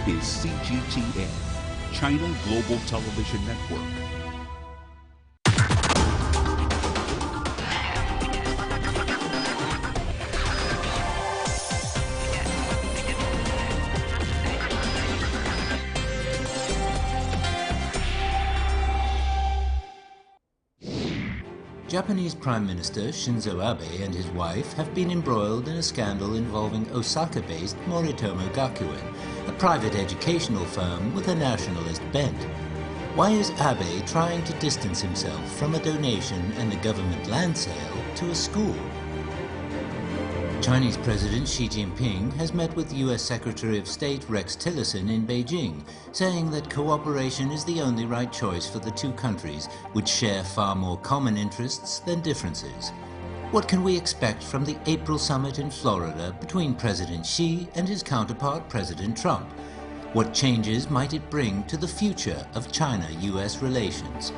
is CGTN, China Global Television Network. Japanese Prime Minister Shinzo Abe and his wife have been embroiled in a scandal involving Osaka-based Moritomo Gakuen, a private educational firm with a nationalist bent. Why is Abe trying to distance himself from a donation and a government land sale to a school? Chinese President Xi Jinping has met with US Secretary of State Rex Tillerson in Beijing, saying that cooperation is the only right choice for the two countries, which share far more common interests than differences. What can we expect from the April summit in Florida between President Xi and his counterpart President Trump? What changes might it bring to the future of China-US relations?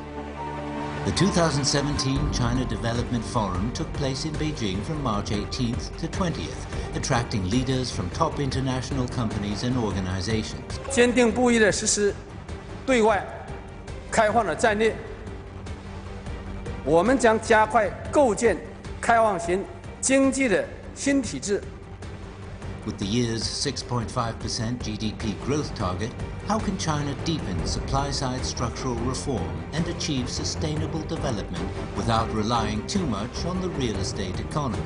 The 2017 China Development Forum took place in Beijing from March 18th to 20th, attracting leaders from top international companies and organizations. 坚定不移地实施对外开放的战略，我们将加快构建开放型经济的新体制。 With the year's 6.5% GDP growth target, how can China deepen supply-side structural reform and achieve sustainable development without relying too much on the real estate economy?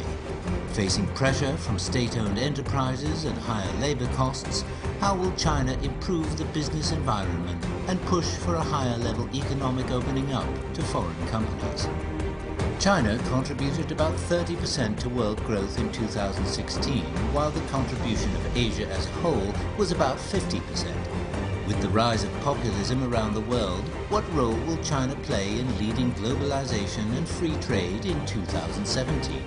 Facing pressure from state-owned enterprises and higher labor costs, how will China improve the business environment and push for a higher-level economic opening up to foreign companies? China contributed about 30% to world growth in 2016, while the contribution of Asia as a whole was about 50%. With the rise of populism around the world, what role will China play in leading globalization and free trade in 2017?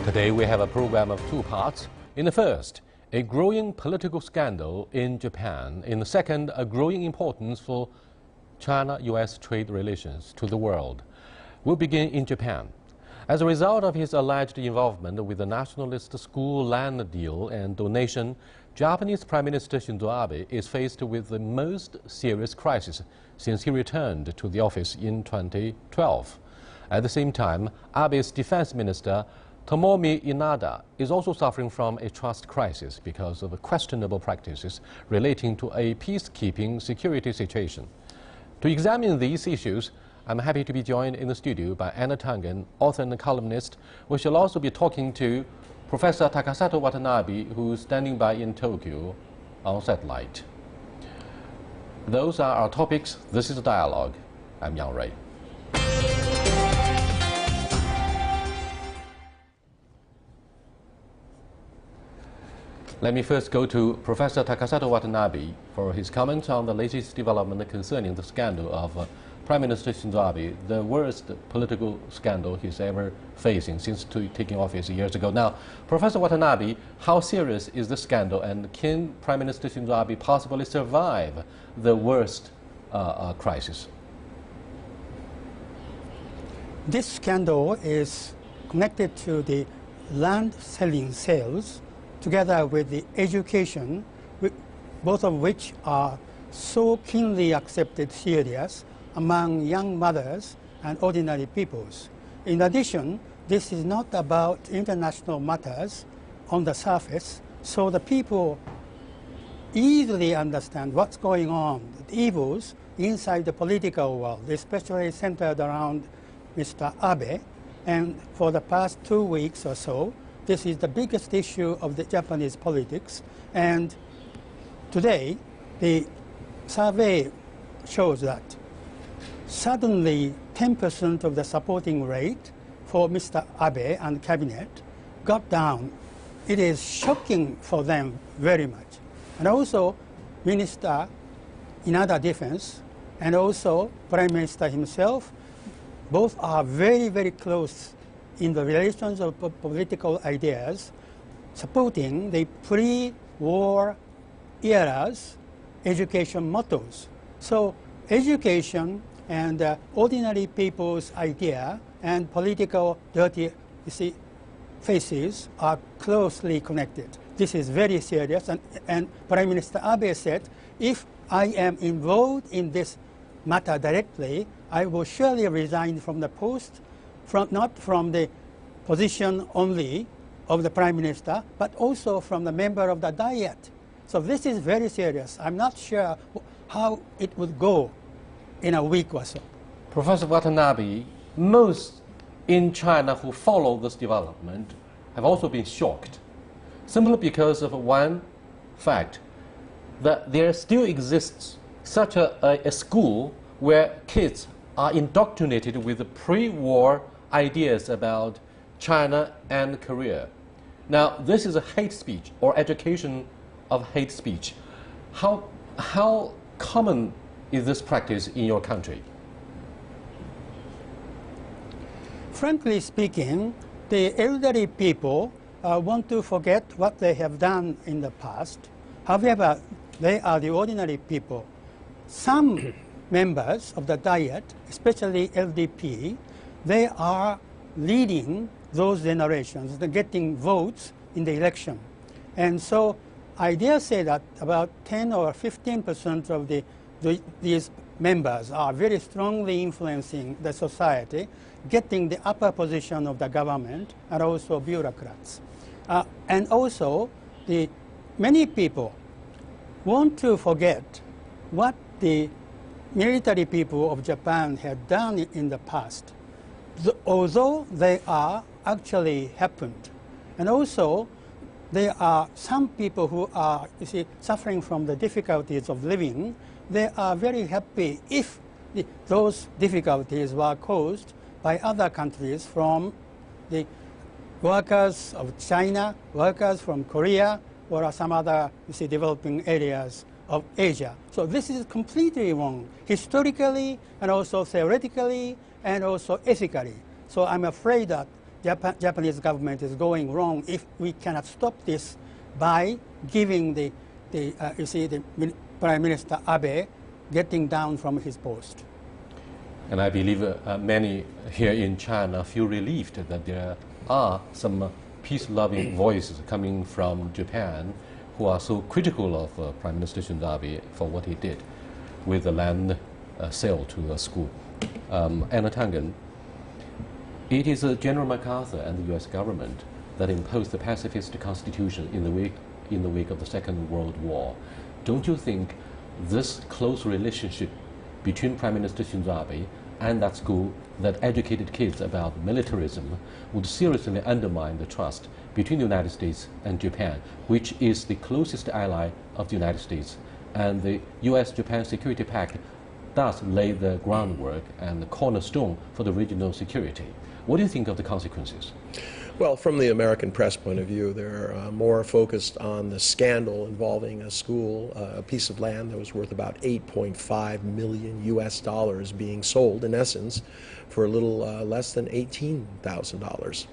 Today we have a program of two parts. In the first, a growing political scandal in Japan. In the second, a growing importance for China-US trade relations to the world. We'll begin in Japan. As a result of his alleged involvement with the nationalist school land deal and donation, Japanese Prime Minister Shinzo Abe is faced with the most serious crisis since he returned to the office in 2012. At the same time, Abe's defense minister Tomomi Inada is also suffering from a trust crisis because of questionable practices relating to a peacekeeping security situation. To examine these issues, I'm happy to be joined in the studio by Anna Tangen, author and columnist. We shall also be talking to Professor Takasato Watanabe, who's standing by in Tokyo on satellite. Those are our topics. This is a dialogue. I'm Yang Rui. Let me first go to Professor Takasato Watanabe for his comments on the latest development concerning the scandal of Prime Minister Shinzo Abe, the worst political scandal he's ever facing since taking office years ago. Now, Professor Watanabe, how serious is the scandal, and can Prime Minister Shinzo Abe possibly survive the worst crisis? This scandal is connected to the land selling sales together with the education, both of which are so keenly accepted serious among young mothers and ordinary peoples. In addition, this is not about international matters on the surface, so the people easily understand what's going on, the evils inside the political world, especially centered around Mr. Abe. And for the past 2 weeks or so, this is the biggest issue of the Japanese politics, and today the survey shows that suddenly 10% of the supporting rate for Mr. Abe and cabinet got down. It is shocking for them very much. And also Minister Inada Defense and also Prime Minister himself, both are very, very close in the relations of political ideas, supporting the pre-war era's education mottos. So education and ordinary people's idea and political dirty, you see, phases are closely connected. This is very serious, and Prime Minister Abe said, if I am involved in this matter directly, I will surely resign from the post, not from the position only of the Prime Minister, but also from the member of the Diet. So this is very serious. I'm not sure how it would go in a week or so. Professor Watanabe, most in China who follow this development have also been shocked, simply because of one fact, that there still exists such a school where kids are indoctrinated with the pre-war ideas about China and Korea. Now, this is a hate speech or education of hate speech. How common is this practice in your country? Frankly speaking, the elderly people want to forget what they have done in the past. However, they are the ordinary people. Some members of the Diet, especially LDP, they are leading those generations, they're getting votes in the election. And so I dare say that about 10 or 15% of these members are very strongly influencing the society, getting the upper position of the government and also bureaucrats. And also, many people want to forget what the military people of Japan had done in the past, although they are actually happened. And also, there are some people who are, suffering from the difficulties of living. They are very happy if those difficulties were caused by other countries, from the workers of China, workers from Korea, or some other developing areas of Asia. So this is completely wrong, historically and also theoretically and also ethically. So I'm afraid that Japanese government is going wrong if we cannot stop this by giving the Prime Minister Abe getting down from his post. And I believe many here in China feel relieved that there are some peace-loving voices coming from Japan who are so critical of Prime Minister Shinzo Abe for what he did with the land sale to a school. Anna Tangen, it is General MacArthur and the U.S. government that imposed the pacifist constitution in the wake of the Second World War. Don't you think this close relationship between Prime Minister Shinzo Abe and that school that educated kids about militarism would seriously undermine the trust between the United States and Japan, which is the closest ally of the United States? And the U.S.-Japan Security Pact does lay the groundwork and the cornerstone for the regional security. What do you think of the consequences? Well, from the American press point of view, they're more focused on the scandal involving a school, a piece of land that was worth about $8.5 million US being sold, in essence, for a little less than $18,000.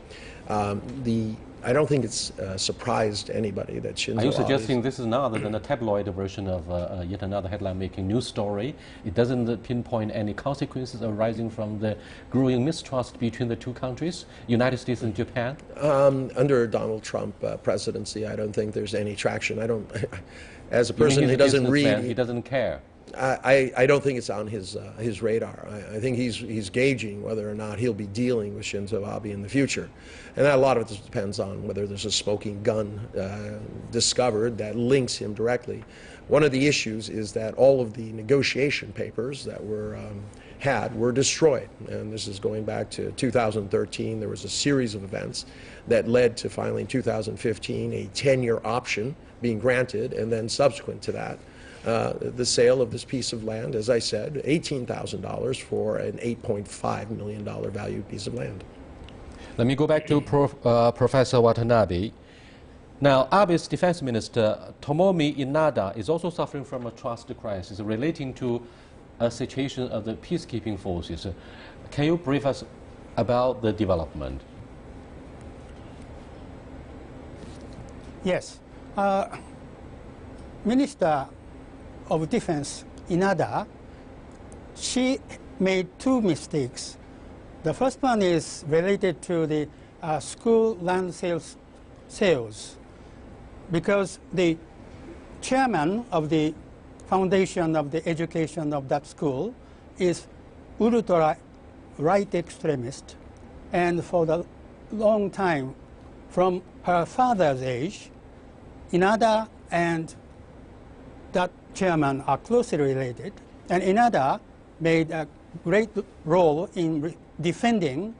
I don't think it's surprised anybody that Shinzo Abe... Are you suggesting this is none other than a tabloid version of yet another headline-making news story? It doesn't pinpoint any consequences arising from the growing mistrust between the two countries, United States and Japan? Under Donald Trump presidency, I don't think there's any traction. As a person who doesn't read... He doesn't care. I don't think it's on his radar. I think he's gauging whether or not he'll be dealing with Shinzo Abe in the future. And a lot of it depends on whether there's a smoking gun discovered that links him directly. One of the issues is that all of the negotiation papers that were destroyed. And this is going back to 2013. There was a series of events that led to finally in 2015 a 10-year option being granted, and then subsequent to that, the sale of this piece of land, as I said, $18,000 for an $8.5 million valued piece of land. Let me go back to Professor Watanabe. Now, Abe's defense minister, Tomomi Inada, is also suffering from a trust crisis relating to a situation of the peacekeeping forces. Can you brief us about the development? Yes. Minister of Defense Inada, she made two mistakes. The first one is related to the school land sales, because the chairman of the foundation of the education of that school is ultra right extremist, and for the long time, from her father's age, Inada and that chairman are closely related, and Inada made a great role in defending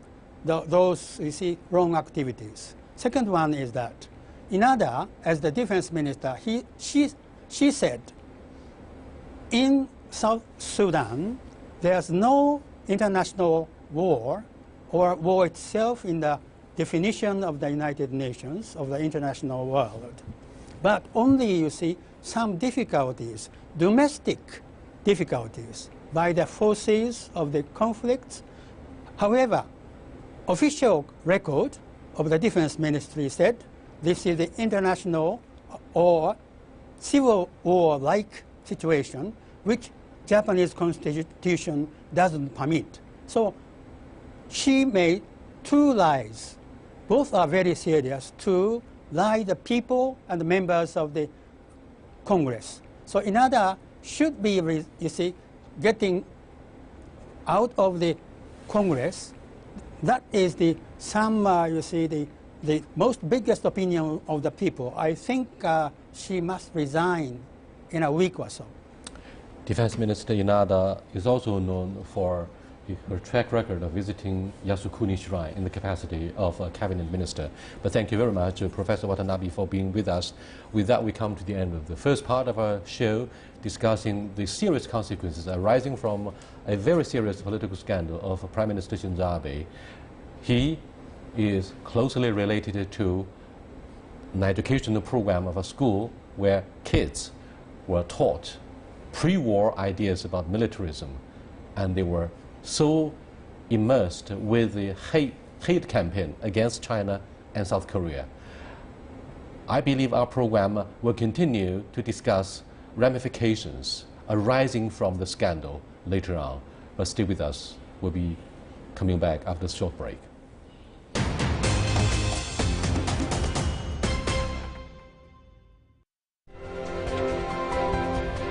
those, you see, wrong activities. Second one is that Inada, as the defense minister, she said, in South Sudan, there's no international war or war itself in the definition of the United Nations, of the international world, but only, you see, some difficulties, domestic difficulties by the forces of the conflicts. However, official record of the defense ministry said this is the international or civil war-like situation which Japanese constitution doesn't permit. So she made two lies. Both are very serious. To lie the people and the members of the Congress. So Inada should be, you see, getting out of the Congress. That is the you see, the most biggest opinion of the people. I think she must resign in a week or so. Defense Minister Inada is also known for her track record of visiting Yasukuni Shrine in the capacity of a cabinet minister. But thank you very much, Professor Watanabe, for being with us. With that, we come to the end of the first part of our show, discussing the serious consequences arising from a very serious political scandal of Prime Minister Shinzo Abe. He is closely related to an educational program of a school where kids were taught pre-war ideas about militarism, and they were so immersed with the hate campaign against China and South Korea. I believe our program will continue to discuss ramifications arising from the scandal later on. But stay with us. We'll be coming back after a short break.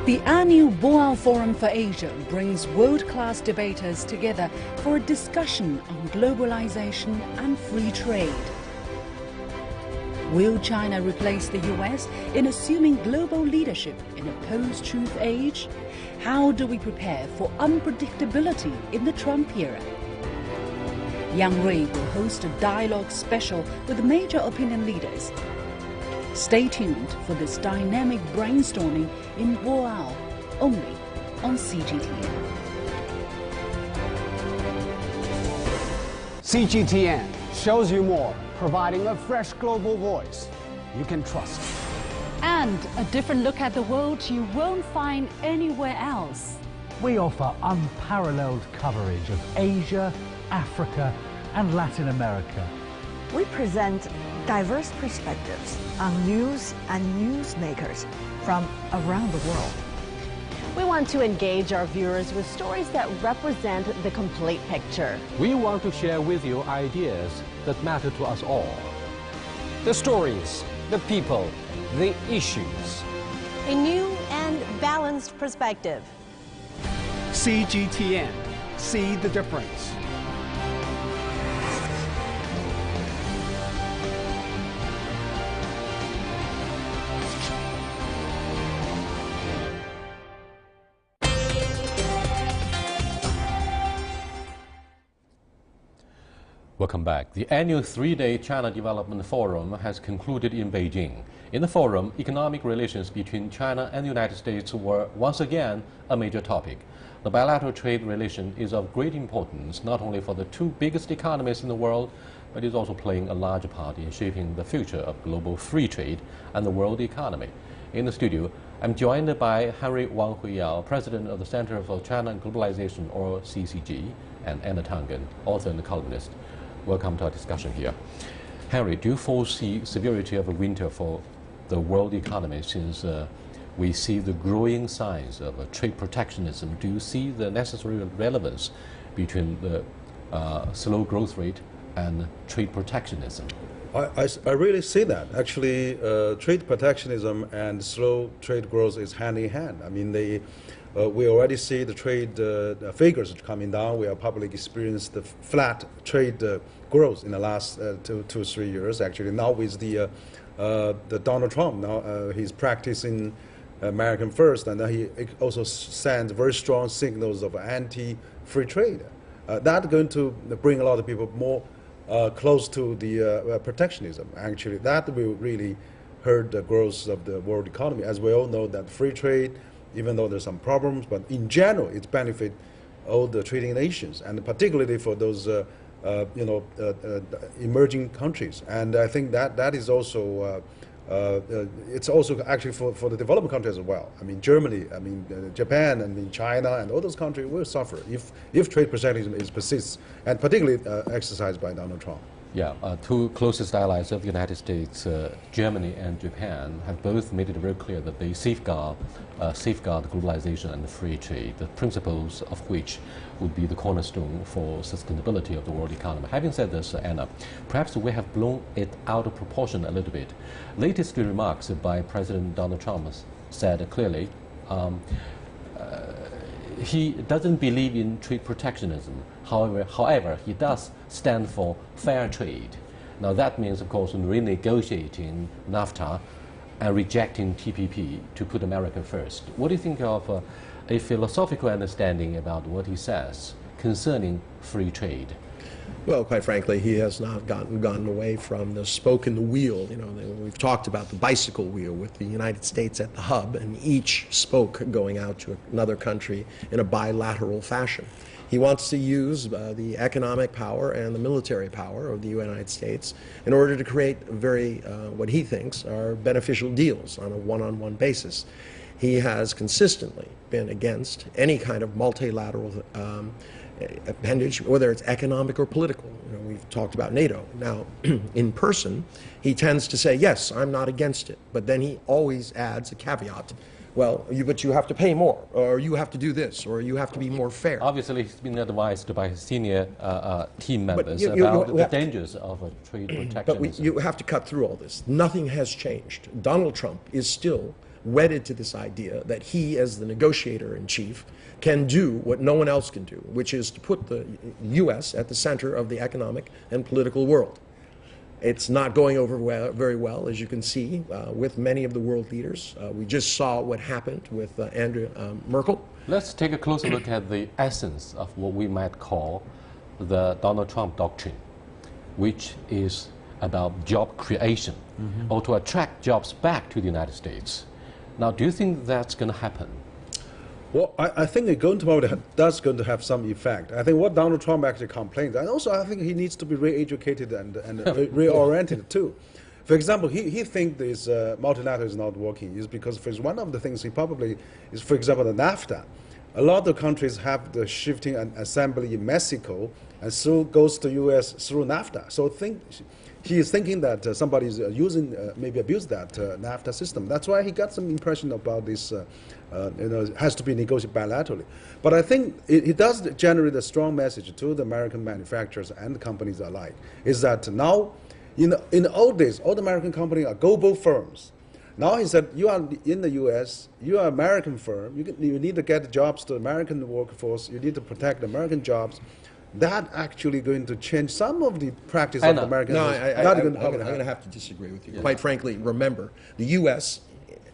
The annual Boao Forum for Asia brings world-class debaters together for a discussion on globalization and free trade. Will China replace the US in assuming global leadership in a post-truth age? How do we prepare for unpredictability in the Trump era? Yang Rui will host a dialogue special with major opinion leaders. Stay tuned for this dynamic brainstorming in Boao, only on CGTN. CGTN shows you more, providing a fresh global voice you can trust. And a different look at the world you won't find anywhere else. We offer unparalleled coverage of Asia, Africa, and Latin America. We present diverse perspectives on news and newsmakers from around the world. We want to engage our viewers with stories that represent the complete picture. We want to share with you ideas that matter to us all. The stories, the people, the issues. A new and balanced perspective. CGTN. See the difference. Welcome back. The annual three-day China Development Forum has concluded in Beijing. In the forum, economic relations between China and the United States were once again a major topic. The bilateral trade relation is of great importance not only for the two biggest economies in the world, but is also playing a large part in shaping the future of global free trade and the world economy. In the studio, I'm joined by Henry Wang Huiyao, President of the Center for China and Globalization, or CCG, and Anna Tangen, author and columnist. Welcome to our discussion here. Henry, do you foresee severity of a winter for the world economy since we see the growing signs of trade protectionism? Do you see the necessary relevance between the slow growth rate and trade protectionism? I really see that. Actually, trade protectionism and slow trade growth is hand in hand. I mean, we already see the trade figures coming down. We have probably experienced the flat trade growth in the last 2-3 years. Actually, now with the Donald Trump, now he's practicing American first, and he also sends very strong signals of anti-free trade. That's going to bring a lot of people more close to the protectionism. Actually, that will really hurt the growth of the world economy. As we all know, that free trade, even though there's some problems, but in general, it benefits all the trading nations, and particularly for those emerging countries. And I think that is also it's also actually for the developing countries as well. I mean, Germany, I mean, Japan, I mean, China, and all those countries will suffer if trade protectionism persists, and particularly exercised by Donald Trump. Yeah, two closest allies of the United States, Germany and Japan, have both made it very clear that they safeguard globalization and free trade, the principles of which would be the cornerstone for sustainability of the world economy. Having said this, Anna, perhaps we have blown it out of proportion a little bit. Latest remarks by President Donald Trump said clearly he doesn't believe in trade protectionism. However, he does stand for fair trade. Now that means, of course, renegotiating NAFTA and rejecting TPP to put America first. What do you think of a philosophical understanding about what he says concerning free trade? Well, quite frankly, he has not gotten away from the spoke in the wheel. You know, we've talked about the bicycle wheel with the United States at the hub, and each spoke going out to another country in a bilateral fashion. He wants to use the economic power and the military power of the United States in order to create very, what he thinks are beneficial deals on a one-on-one basis. He has consistently been against any kind of multilateral appendage, whether it's economic or political. You know, we've talked about NATO. Now, in person, he tends to say, yes, I'm not against it, but then he always adds a caveat. Well, but you have to pay more, or you have to do this, or you have to be more fair. Obviously, he's been advised by his senior team members about the dangers of trade protectionism. But you have to cut through all this. Nothing has changed. Donald Trump is still wedded to this idea that he, as the negotiator-in-chief, can do what no one else can do, which is to put the U.S. at the center of the economic and political world. It's not going over very well, as you can see, with many of the world leaders. We just saw what happened with Angela Merkel. Let's take a closer look at the essence of what we might call the Donald Trump doctrine, which is about job creation, or to attract jobs back to the United States. Now, do you think that's going to happen? Well, I think it's going to have some effect. I think what Donald Trump actually complains, and also I think he needs to be re-educated and reoriented too. For example, he thinks this multilateral is not working is because one of the things he probably is, for example, the NAFTA. A lot of countries have the shifting and assembly in Mexico, and so goes to U.S. through NAFTA. So he is thinking that somebody is maybe abuse that NAFTA system. That's why he got some impression about this, it has to be negotiated bilaterally. But I think it does generate a strong message to the American manufacturers and the companies alike, is that now, in the old days, all the American companies are global firms. Now he said, you are in the U.S., you are an American firm, you need to get jobs to the American workforce, you need to protect American jobs. That actually going to change some of the practice of American. No, I'm going to have to disagree with you. Yeah. Quite frankly, remember, the U.S.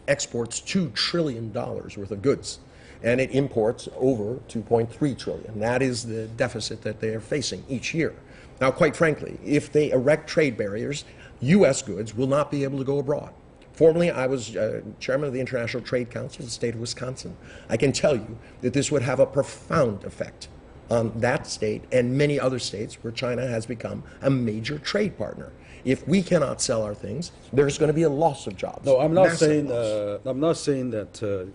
exports $2 trillion worth of goods, and it imports over $2.3 trillion. That is the deficit that they are facing each year. Now, quite frankly, if they erect trade barriers, U.S. goods will not be able to go abroad. Formerly, I was chairman of the International Trade Council of the state of Wisconsin. I can tell you that this would have a profound effect on that state and many other states where China has become a major trade partner. If we cannot sell our things, there's going to be a loss of jobs. No, I'm not saying that.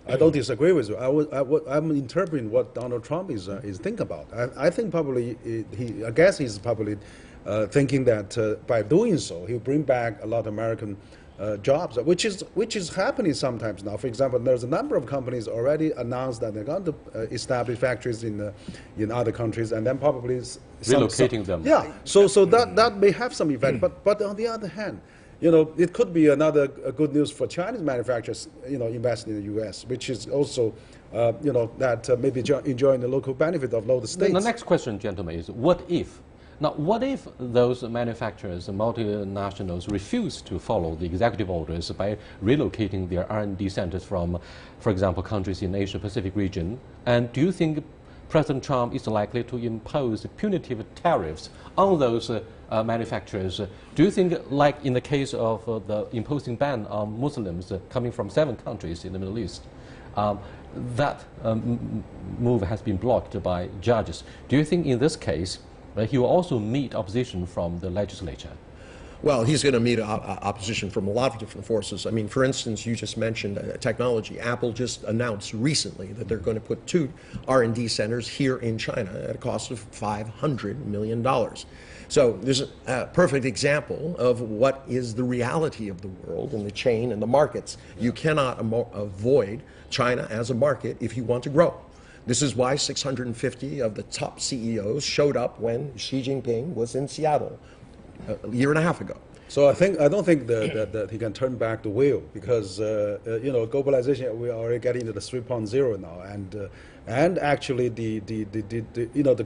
I don't disagree with you. I'm interpreting what Donald Trump is thinking about. I think probably I guess he's probably thinking that by doing so, he'll bring back a lot of American jobs, which is happening sometimes now. For example, there's a number of companies already announced that they're going to establish factories in other countries, and then probably relocating them. Yeah, so that may have some effect. But on the other hand, it could be another good news for Chinese manufacturers, investing in the U.S., which is also, that maybe enjoying the local benefit of lower states. The next question, gentlemen, is what if? Now, what if those manufacturers and multinationals refuse to follow the executive orders by relocating their R&D centers from, for example, countries in the Asia-Pacific region? And do you think President Trump is likely to impose punitive tariffs on those manufacturers? Do you think, like in the case of the imposing ban on Muslims coming from 7 countries in the Middle East, that move has been blocked by judges? Do you think in this case he will also meet opposition from the legislature? Well, he's going to meet opposition from a lot of different forces. I mean, for instance, you just mentioned technology. Apple just announced recently that they're going to put 2 R&D centers here in China at a cost of $500 million. So there's a perfect example of what is the reality of the world and the chain and the markets. You cannot avoid China as a market if you want to grow. This is why 650 of the top CEOs showed up when Xi Jinping was in Seattle a year and a half ago. So I don't think that he can turn back the wheel, because globalization, we are already getting into the 3.0 now, and actually the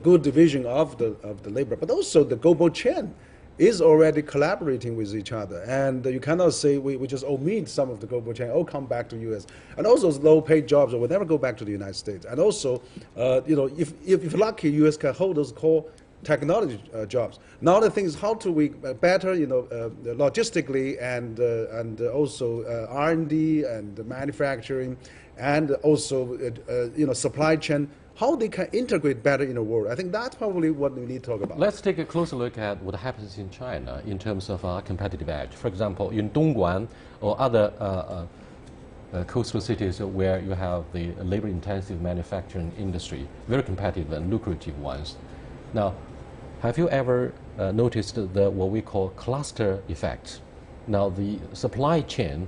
good division of the labor, but also the global chain is already collaborating with each other, and you cannot say we just omit some of the global chain, come back to U.S. And also low-paid jobs will never go back to the United States. And also, if lucky, U.S. can hold those core technology jobs. Now the thing is, how do we better, logistically and also R&D and manufacturing, and also supply chain, how they can integrate better in the world. I think that's probably what we need to talk about. Let's take a closer look at what happens in China in terms of our competitive edge. For example, in Dongguan or other coastal cities where you have the labor-intensive manufacturing industry, very competitive and lucrative ones. Now, have you ever noticed what we call cluster effect? Now, the supply chain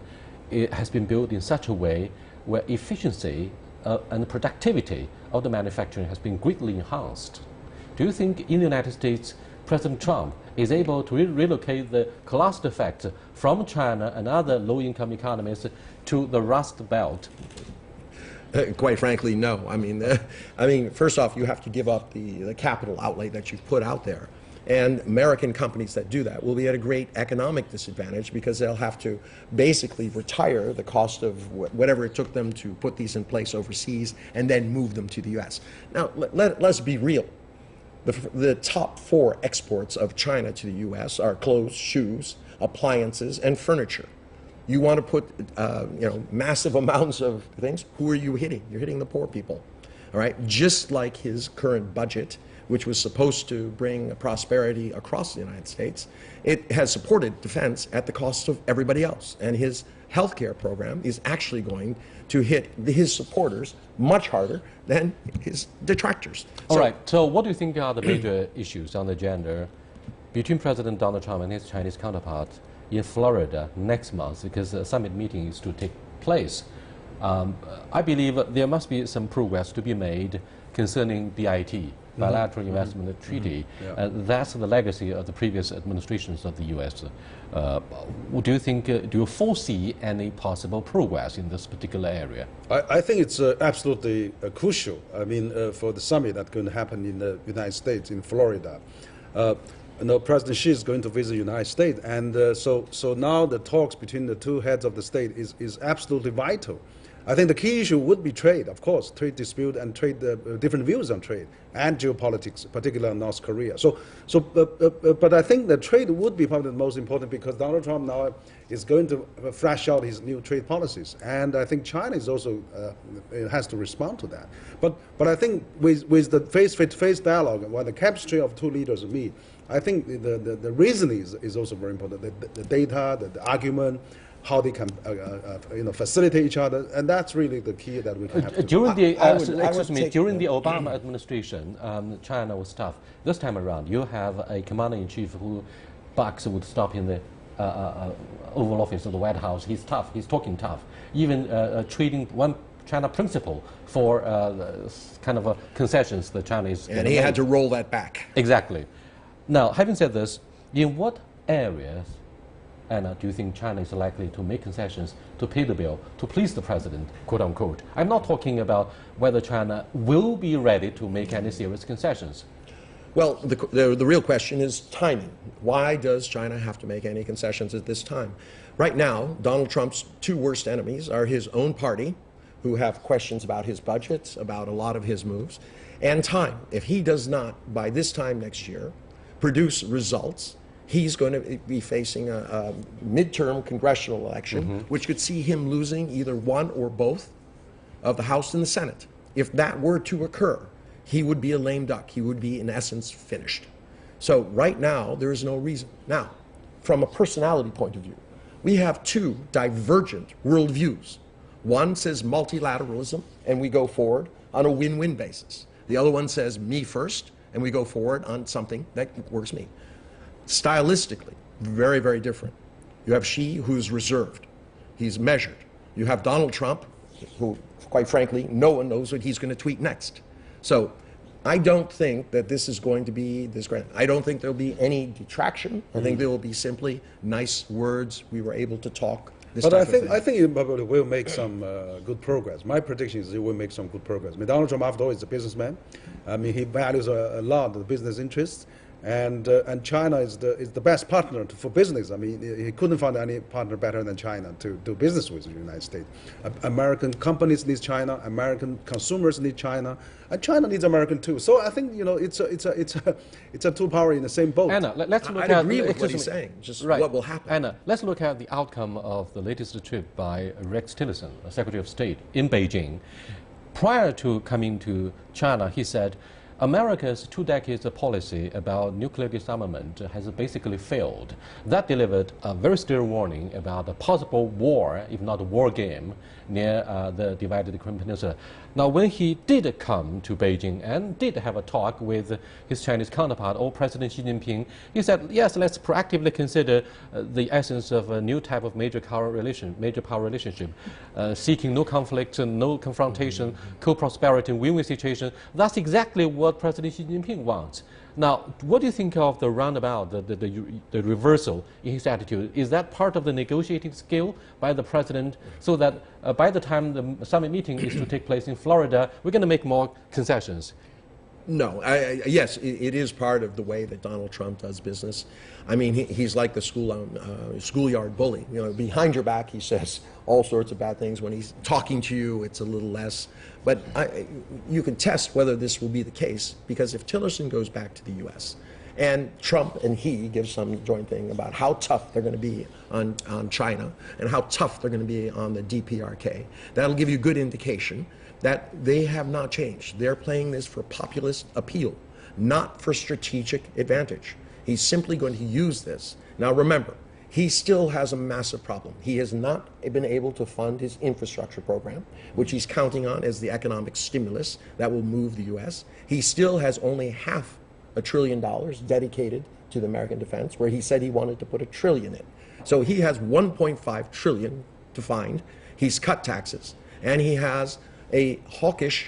has been built in such a way where efficiency and productivity of the manufacturing has been greatly enhanced. Do you think in the United States, President Trump is able to relocate the cluster effect from China and other low-income economies to the Rust Belt? Quite frankly, no. I mean, first off, you have to give up the capital outlay that you've put out there. And American companies that do that will be at a great economic disadvantage, because they'll have to basically retire the cost of whatever it took them to put these in place overseas and then move them to the U.S. Now, let's be real. The top 4 exports of China to the U.S. are clothes, shoes, appliances, and furniture. You want to put massive amounts of things, who are you hitting? You're hitting the poor people. All right? Just like his current budget, which was supposed to bring prosperity across the United States, it has supported defense at the cost of everybody else. And his health care program is actually going to hit his supporters much harder than his detractors. All right, so what do you think are the major issues on the agenda between President Donald Trump and his Chinese counterpart in Florida next month, because the summit meeting is to take place? I believe there must be some progress to be made concerning BIT, Bilateral Investment Treaty. And that's the legacy of the previous administrations of the U.S. Do you foresee any possible progress in this particular area? I think it's absolutely crucial. I mean, for the summit that's going to happen in the United States, in Florida. President Xi is going to visit the United States, and so now the talks between the 2 heads of the state is absolutely vital. I think the key issue would be trade, of course, trade dispute and trade, different views on trade, and geopolitics, particularly in North Korea. But I think that trade would be probably the most important, because Donald Trump now is going to flesh out his new trade policies, and I think China is also has to respond to that. But I think with the face-to-face dialogue, when the chemistry of 2 leaders meet, I think the reasoning is also very important. The data, the argument, how they can facilitate each other, and that's really the key that we can have to during the during the the Obama administration, China was tough. This time around, you have a commander-in-chief who bucks would stop in the Oval Office of the White House. He's tough. He's talking tough. Even trading one China principle for kind of concessions the Chinese. And he had to roll that back. Exactly. Now, having said this, in what areas, Anna, do you think China is likely to make concessions to pay the bill, to please the president, quote unquote? I'm not talking about whether China will be ready to make any serious concessions. Well, the real question is timing. Why does China have to make any concessions at this time? Right now, Donald Trump's two worst enemies are his own party, who have questions about his budgets, about a lot of his moves, and time. If he does not, by this time next year, produce results, he's going to be facing a midterm congressional election, which could see him losing either one or both of the House and the Senate. If that were to occur, he would be a lame duck. He would be, in essence, finished. So right now, there is no reason. Now, from a personality point of view, we have two divergent worldviews. One says multilateralism, and we go forward on a win-win basis. The other one says me first, and we go forward on something that works me. Stylistically, very, very different. You have Xi, who's reserved. He's measured. You have Donald Trump, who, quite frankly, no one knows what he's going to tweet next. So I don't think that this is going to be this grand. I don't think there'll be any detraction. I think there will be simply nice words. We were able to talk. But I think it probably will make some good progress. My prediction is it will make some good progress. I mean, Donald Trump, after all, is a businessman. I mean, he values a lot of the business interests. And China is the best partner for business. I mean, he couldn't find any partner better than China to do business with the United States. American companies need China, American consumers need China, and China needs American too. So I think it's a two power in the same boat. Anna, let's look I at agree with what he's saying. Just what will happen. Anna, let's look at the outcome of the latest trip by Rex Tillerson, Secretary of State, in Beijing. Prior to coming to China, he said, America's 2 decades of policy about nuclear disarmament has basically failed. That delivered a very clear warning about a possible war, if not a war game, near the divided Korean Peninsula. Now, when he did come to Beijing and did have a talk with his Chinese counterpart, or President Xi Jinping, he said, yes, let's proactively consider the essence of a new type of major power relationship, seeking no conflict, no confrontation, co-prosperity, win-win situation. That's exactly what President Xi Jinping wants. Now, what do you think of the roundabout, the reversal in his attitude? Is that part of the negotiating skill by the president so that by the time the summit meeting is to take place in Florida, we're going to make more concessions? No, yes, it is part of the way that Donald Trump does business. I mean, he's like the schoolyard bully. You know, behind your back, he says all sorts of bad things. When he's talking to you, it's a little less. But you can test whether this will be the case, because if Tillerson goes back to the U.S. and Trump and he give some joint thing about how tough they're going to be on China and how tough they're going to be on the DPRK, that'll give you good indication that they have not changed. They're playing this for populist appeal, not for strategic advantage. He's simply going to use this. Now remember, he still has a massive problem. He has not been able to fund his infrastructure program, which he's counting on as the economic stimulus that will move the U.S. He still has only $500 billion dedicated to the American defense, where he said he wanted to put $1 trillion in. So he has $1.5 trillion to find. He's cut taxes, and he has a hawkish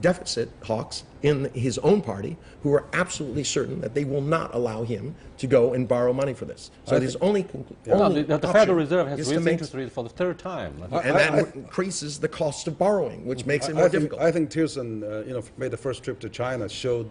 deficit hawks in his own party who are absolutely certain that they will not allow him to go and borrow money for this. So there's only the Federal Reserve has raised interest rates for the third time. And that increases the cost of borrowing, which makes it more difficult. I think Tillerson, made the first trip to China, showed,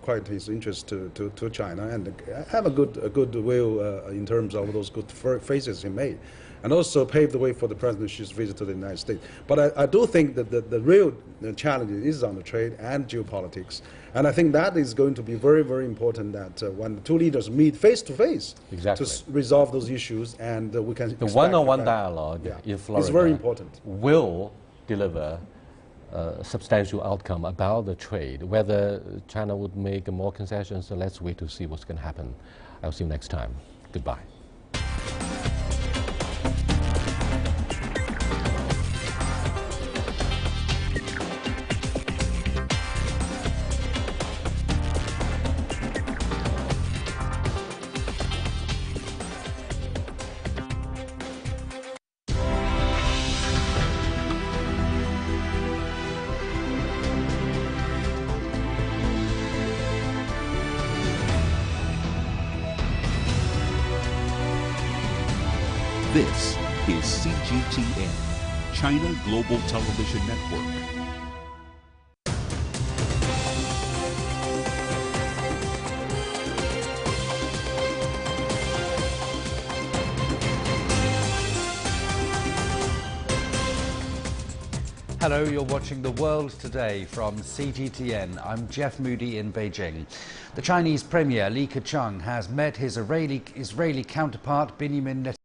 quite his interest to China, and have a good will in terms of those good faces he made, and also paved the way for the president's visit to the United States. But I do think that the real challenge is on the trade and geopolitics. And I think that is going to be very, very important, that when the two leaders meet face to face to resolve those issues, and we can the one-on-one dialogue in Florida is very important. Will deliver a substantial outcome about the trade. Whether China would make more concessions, so let's wait to see what's going to happen. I'll see you next time. Goodbye. This is CGTN, China Global Television Network. Hello, you're watching The World Today from CGTN. I'm Jeff Moody in Beijing. The Chinese Premier Li Keqiang has met his Israeli counterpart Benjamin Netanyahu